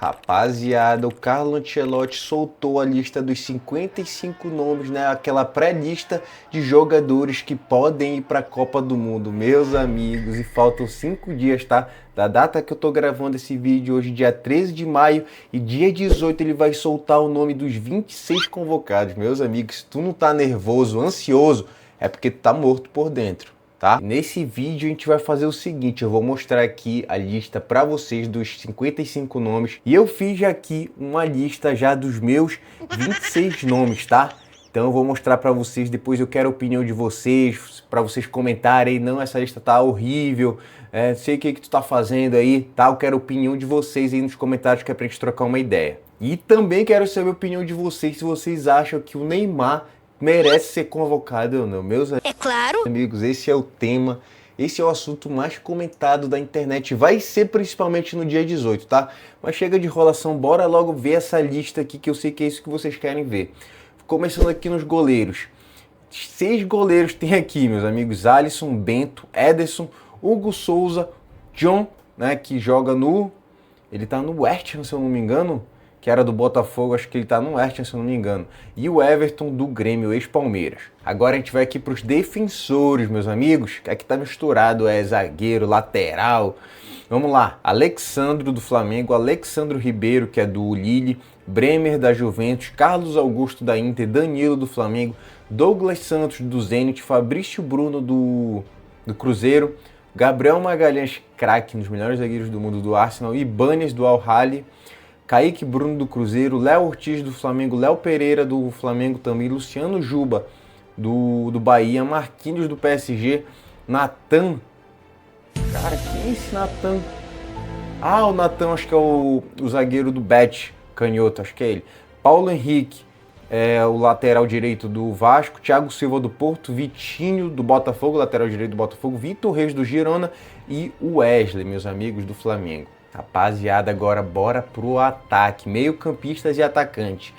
Rapaziada, o Carlo Ancelotti soltou a lista dos 55 nomes, né? Aquela pré-lista de jogadores que podem ir para a Copa do Mundo, meus amigos. E faltam 5 dias, tá? Da data que eu tô gravando esse vídeo, hoje dia 13 de maio, e dia 18 ele vai soltar o nome dos 26 convocados. Meus amigos, se tu não tá nervoso, ansioso, é porque tu tá morto por dentro. Tá? Nesse vídeo a gente vai fazer o seguinte, eu vou mostrar aqui a lista para vocês dos 55 nomes e eu fiz aqui uma lista já dos meus 26 nomes, tá? Então eu vou mostrar para vocês, depois eu quero a opinião de vocês, para vocês comentarem, não, essa lista tá horrível, sei o que tu tá fazendo aí, tá? Eu quero a opinião de vocês aí nos comentários, que é pra gente trocar uma ideia. E também quero saber a opinião de vocês, se vocês acham que o Neymar merece ser convocado ou não, meus amigos, esse é o tema, esse é o assunto mais comentado da internet, vai ser principalmente no dia 18, tá? Mas chega de enrolação, bora logo ver essa lista aqui, que eu sei que é isso que vocês querem ver. Começando aqui nos goleiros. 6 goleiros tem aqui, meus amigos: Alisson, Bento, Ederson, Hugo Souza, John, né, que joga no... ele tá no West Ham, se eu não me engano, que era do Botafogo, acho que ele tá no West Ham, se eu não me engano. E o Everton do Grêmio, ex-Palmeiras. Agora a gente vai aqui para os defensores, meus amigos, que aqui tá misturado, zagueiro, lateral. Vamos lá: Alexandro do Flamengo, Alexandro Ribeiro, que é do Lille, Bremer da Juventus, Carlos Augusto da Inter, Danilo do Flamengo, Douglas Santos do Zenit, Fabrício Bruno do Cruzeiro, Gabriel Magalhães, craque, nos melhores zagueiros do mundo, do Arsenal, Ibanes do Al-Ahly, Kaique Bruno do Cruzeiro, Léo Ortiz do Flamengo, Léo Pereira do Flamengo também, Luciano Juba do Bahia, Marquinhos do PSG, Natan. Cara, quem é esse Natan? Ah, o Natan, acho que é o zagueiro do Bet, canhoto, acho que é ele. Paulo Henrique, o lateral direito do Vasco, Thiago Silva do Porto, Vitinho do Botafogo, lateral direito do Botafogo, Vitor Reis do Girona e o Wesley, meus amigos, do Flamengo. Rapaziada, agora bora pro ataque, meio-campistas e atacante.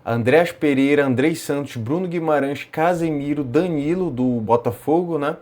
Andrés Pereira, Andrei Santos, Bruno Guimarães, Casemiro, Danilo do Botafogo, né?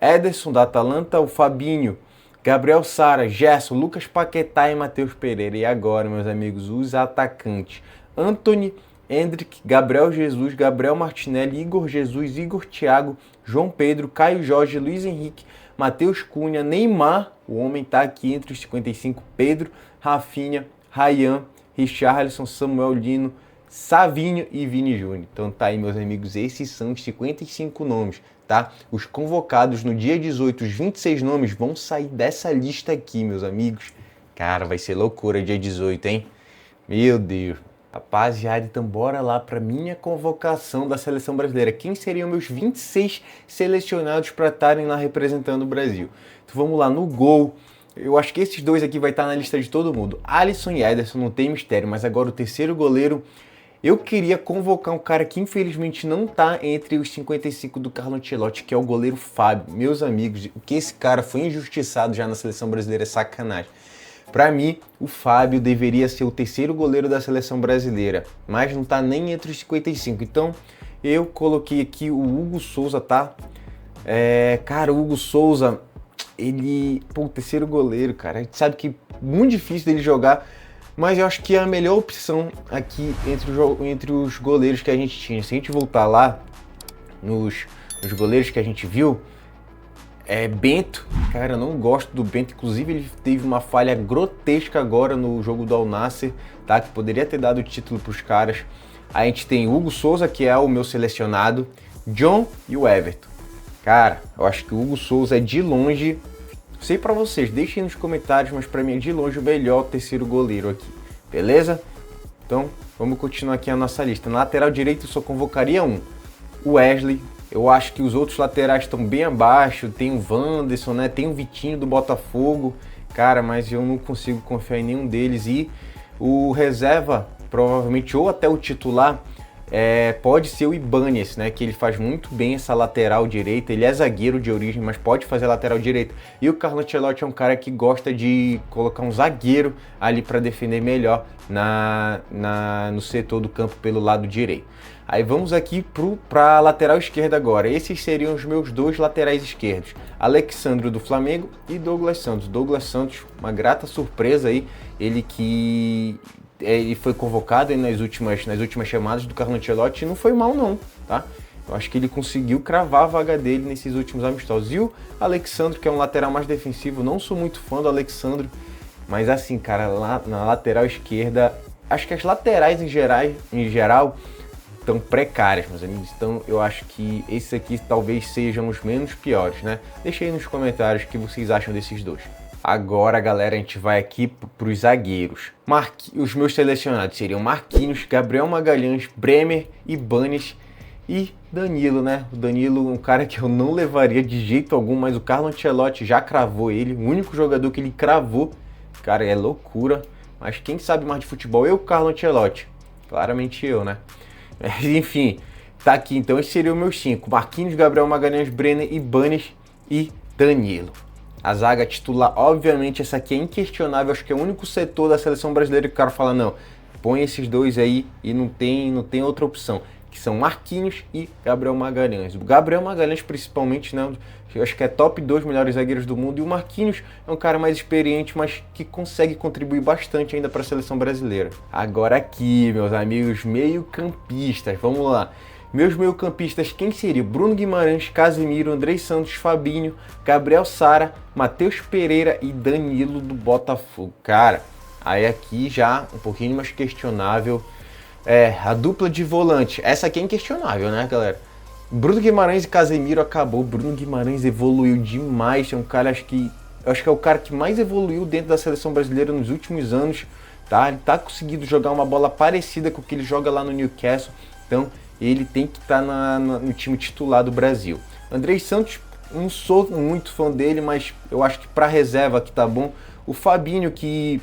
Ederson da Atalanta, o Fabinho, Gabriel Sara, Gerson, Lucas Paquetá e Matheus Pereira. E agora, meus amigos, os atacantes: Antony, Endrick, Gabriel Jesus, Gabriel Martinelli, Igor Jesus, Igor Thiago, João Pedro, Caio Jorge, Luiz Henrique, Matheus Cunha, Neymar, o homem tá aqui entre os 55, Pedro, Rafinha, Ryan, Richarlison, Samuel Lino, Savinho e Vini Júnior. Então tá aí, meus amigos, esses são os 55 nomes, tá? Os convocados no dia 18, os 26 nomes vão sair dessa lista aqui, meus amigos. Cara, vai ser loucura dia 18, hein? Meu Deus. Rapaziada, então bora lá para minha convocação da seleção brasileira. Quem seriam meus 26 selecionados para estarem lá representando o Brasil? Então vamos lá, no gol. Eu acho que esses dois aqui vai estar na lista de todo mundo. Alisson e Ederson, não tem mistério, mas agora o terceiro goleiro, eu queria convocar um cara que infelizmente não tá entre os 55 do Carlo Ancelotti, que é o goleiro Fábio. Meus amigos, o que esse cara foi injustiçado já na seleção brasileira é sacanagem. Para mim, o Fábio deveria ser o terceiro goleiro da seleção brasileira, mas não tá nem entre os 55. Então, eu coloquei aqui o Hugo Souza, tá? Cara, o Hugo Souza, ele... Pô, o terceiro goleiro, cara. A gente sabe que é muito difícil dele jogar, mas eu acho que é a melhor opção aqui entre os goleiros que a gente tinha. Se a gente voltar lá nos goleiros que a gente viu, Bento, cara, eu não gosto do Bento, inclusive ele teve uma falha grotesca agora no jogo do Al Nassr, tá? Que poderia ter dado o título para os caras. A gente tem Hugo Souza, que é o meu selecionado, John e o Everton. Cara, eu acho que o Hugo Souza é de longe, sei para vocês, deixem nos comentários, mas para mim é de longe o melhor terceiro goleiro aqui, beleza? Então, vamos continuar aqui a nossa lista. Na lateral direito eu só convocaria o Wesley. Eu acho que os outros laterais estão bem abaixo, tem o Wanderson, né? Tem o Vitinho do Botafogo, cara, mas eu não consigo confiar em nenhum deles. E o reserva, provavelmente, ou até o titular, pode ser o Ibañez, né, que ele faz muito bem essa lateral direita. Ele é zagueiro de origem, mas pode fazer lateral direita. E o Carlo Ancelotti é um cara que gosta de colocar um zagueiro ali para defender melhor no setor do campo pelo lado direito. Aí vamos aqui para a lateral esquerda agora. Esses seriam os meus dois laterais esquerdos. Alex Sandro do Flamengo e Douglas Santos. Douglas Santos, uma grata surpresa aí. Ele foi convocado nas últimas chamadas do Carlo Ancelotti e não foi mal não, tá? Eu acho que ele conseguiu cravar a vaga dele nesses últimos amistosos. E o Alexandro, que é um lateral mais defensivo, não sou muito fã do Alexandro, mas assim, cara, lá na lateral esquerda, acho que as laterais em geral estão precárias, meus amigos. Então eu acho que esses aqui talvez sejam os menos piores, né? Deixa aí nos comentários o que vocês acham desses dois. Agora, galera, a gente vai aqui para os zagueiros. Os meus selecionados seriam Marquinhos, Gabriel Magalhães, Bremer, Ibañez e Danilo, né? O Danilo, um cara que eu não levaria de jeito algum, mas o Carlo Ancelotti já cravou ele. O único jogador que ele cravou, cara, é loucura. Mas quem sabe mais de futebol? Eu, Carlo Ancelotti. Claramente eu, né? Mas, enfim, tá aqui. Então, esses seriam meus 5. Marquinhos, Gabriel Magalhães, Bremer, Ibañez e Danilo. A zaga titular, obviamente, essa aqui é inquestionável. Acho que é o único setor da seleção brasileira que o cara fala, não, põe esses dois aí e não tem outra opção. Que são Marquinhos e Gabriel Magalhães. O Gabriel Magalhães, principalmente, né, eu acho que é top 2 melhores zagueiros do mundo. E o Marquinhos é um cara mais experiente, mas que consegue contribuir bastante ainda para a seleção brasileira. Agora aqui, meus amigos, meio-campistas, vamos lá. Meus meio-campistas, quem seria? Bruno Guimarães, Casemiro, Andrei Santos, Fabinho, Gabriel Sara, Matheus Pereira e Danilo do Botafogo. Cara, aí aqui já um pouquinho mais questionável. A dupla de volante. Essa aqui é inquestionável, né, galera? Bruno Guimarães e Casemiro acabou. Bruno Guimarães evoluiu demais. É um cara, acho que é o cara que mais evoluiu dentro da seleção brasileira nos últimos anos, tá? Ele tá conseguindo jogar uma bola parecida com o que ele joga lá no Newcastle. Então, ele tem que estar no time titular do Brasil. Andrei Santos, não sou muito fã dele, mas eu acho que para reserva aqui tá bom. O Fabinho, que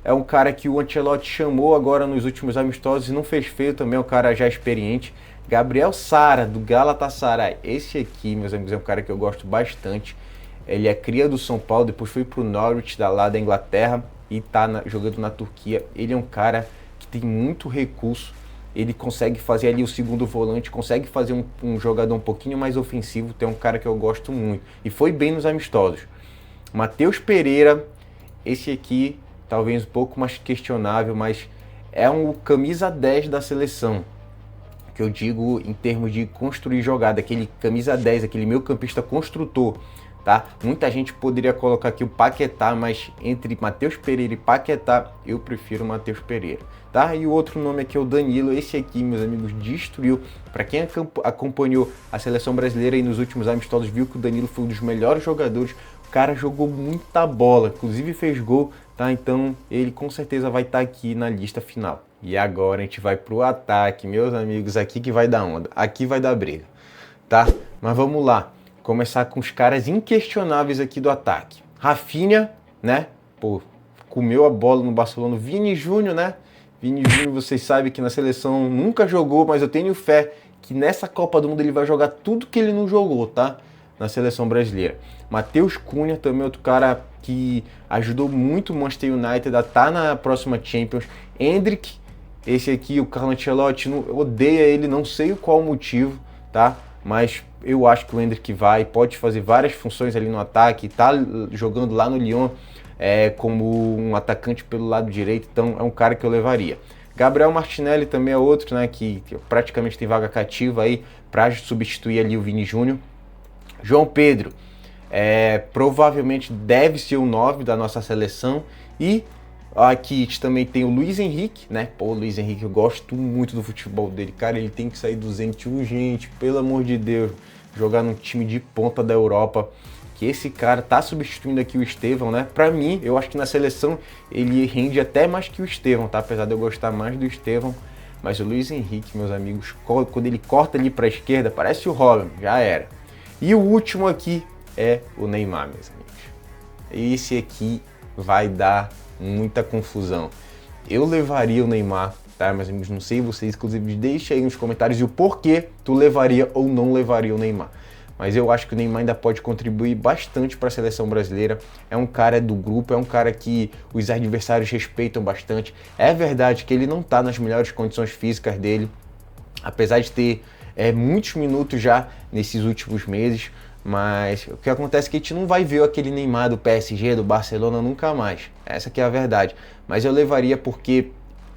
é um cara que o Ancelotti chamou agora nos últimos amistosos e não fez feio também, é um cara já experiente. Gabriel Sara, do Galatasaray. Esse aqui, meus amigos, é um cara que eu gosto bastante. Ele é cria do São Paulo, depois foi pro Norwich, lá da Inglaterra, e tá jogando na Turquia. Ele é um cara que tem muito recurso. Ele consegue fazer ali o segundo volante, consegue fazer um jogador um pouquinho mais ofensivo. Tem um cara que eu gosto muito. E foi bem nos amistosos. Matheus Pereira, esse aqui, talvez um pouco mais questionável, mas é um camisa 10 da seleção. Que eu digo em termos de construir jogada, aquele camisa 10, aquele meio campista construtor. Tá? Muita gente poderia colocar aqui o Paquetá, mas entre Matheus Pereira e Paquetá, eu prefiro Matheus Pereira. Tá? E o outro nome aqui é o Danilo. Esse aqui, meus amigos, destruiu. Para quem acompanhou a seleção brasileira e nos últimos amistosos, viu que o Danilo foi um dos melhores jogadores. O cara jogou muita bola, inclusive fez gol, tá? Então ele com certeza vai estar aqui na lista final. E agora a gente vai pro ataque, meus amigos, aqui que vai dar onda, aqui vai dar briga, tá? Mas vamos lá. Começar com os caras inquestionáveis aqui do ataque. Rafinha, né? Pô, comeu a bola no Barcelona. Vini Júnior, né? Vini Júnior, vocês sabem que na seleção nunca jogou, mas eu tenho fé que nessa Copa do Mundo ele vai jogar tudo que ele não jogou, tá? Na seleção brasileira. Matheus Cunha, também outro cara que ajudou muito o Manchester United a estar na próxima Champions. Endrick, esse aqui, o Carlo Ancelotti, odeia ele, não sei qual o motivo, tá? Mas eu acho que o Endrick pode fazer várias funções ali no ataque, tá jogando lá no Lyon como um atacante pelo lado direito, então é um cara que eu levaria. Gabriel Martinelli também é outro, né, que praticamente tem vaga cativa aí para substituir ali o Vini Júnior. João Pedro, provavelmente deve ser o 9 da nossa seleção. E aqui a gente também tem o Luiz Henrique, né? Pô, o Luiz Henrique, eu gosto muito do futebol dele. Cara, ele tem que sair do Zenit urgente, pelo amor de Deus. Jogar num time de ponta da Europa. Que esse cara tá substituindo aqui o Estevão, né? Pra mim, eu acho que na seleção ele rende até mais que o Estevão, tá? Apesar de eu gostar mais do Estevão. Mas o Luiz Henrique, meus amigos, quando ele corta ali pra esquerda, parece o Robin, já era. E o último aqui é o Neymar, meus amigos. Esse aqui vai dar muita confusão. Eu levaria o Neymar, tá, meus amigos? Não sei vocês, inclusive, deixa aí nos comentários o porquê tu levaria ou não levaria o Neymar. Mas eu acho que o Neymar ainda pode contribuir bastante para a seleção brasileira. É um cara do grupo, é um cara que os adversários respeitam bastante. É verdade que ele não está nas melhores condições físicas dele, apesar de ter muitos minutos já nesses últimos meses. Mas o que acontece é que a gente não vai ver aquele Neymar do PSG, do Barcelona, nunca mais. Essa que é a verdade. Mas eu levaria porque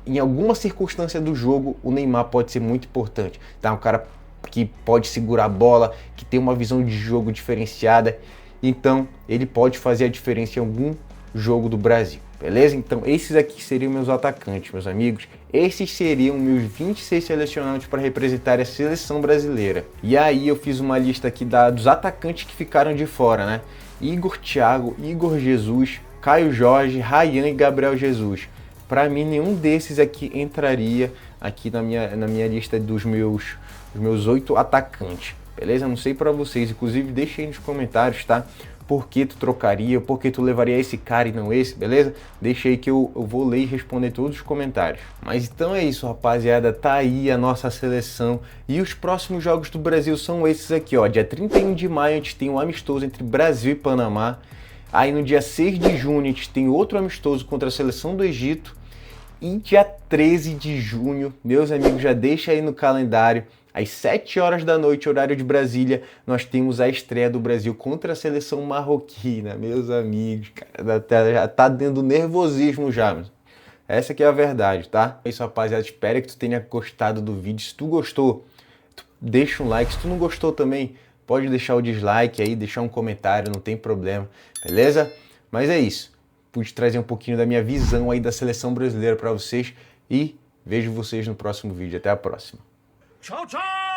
em alguma circunstância do jogo o Neymar pode ser muito importante. Tá? Um cara que pode segurar a bola, que tem uma visão de jogo diferenciada, então ele pode fazer a diferença em algum jogo do Brasil, beleza? Então esses aqui seriam meus atacantes, meus amigos. Esses seriam meus 26 selecionados para representar a seleção brasileira. E aí eu fiz uma lista aqui dos atacantes que ficaram de fora, né? Igor Thiago, Igor Jesus, Caio Jorge, Ryan e Gabriel Jesus. Para mim nenhum desses aqui entraria aqui na minha lista dos meus 8 atacantes, beleza? Não sei para vocês, inclusive deixa aí nos comentários, tá? Por que tu trocaria, por que tu levaria esse cara e não esse, beleza? Deixa aí que eu vou ler e responder todos os comentários. Mas então é isso, rapaziada, tá aí a nossa seleção e os próximos jogos do Brasil são esses aqui, ó. Dia 31 de maio a gente tem um amistoso entre Brasil e Panamá. Aí no dia 6 de junho a gente tem outro amistoso contra a seleção do Egito. E dia 13 de junho, meus amigos, já deixa aí no calendário, às 7 horas da noite, horário de Brasília, nós temos a estreia do Brasil contra a seleção marroquina, meus amigos, cara, já tá dando nervosismo já, essa que é a verdade, tá? É isso, rapaziada, espero que tu tenha gostado do vídeo. Se tu gostou, deixa um like. Se tu não gostou também, pode deixar o dislike aí, deixar um comentário, não tem problema, beleza? Mas é isso. Pude trazer um pouquinho da minha visão aí da seleção brasileira para vocês e vejo vocês no próximo vídeo. Até a próxima. Tchau, tchau!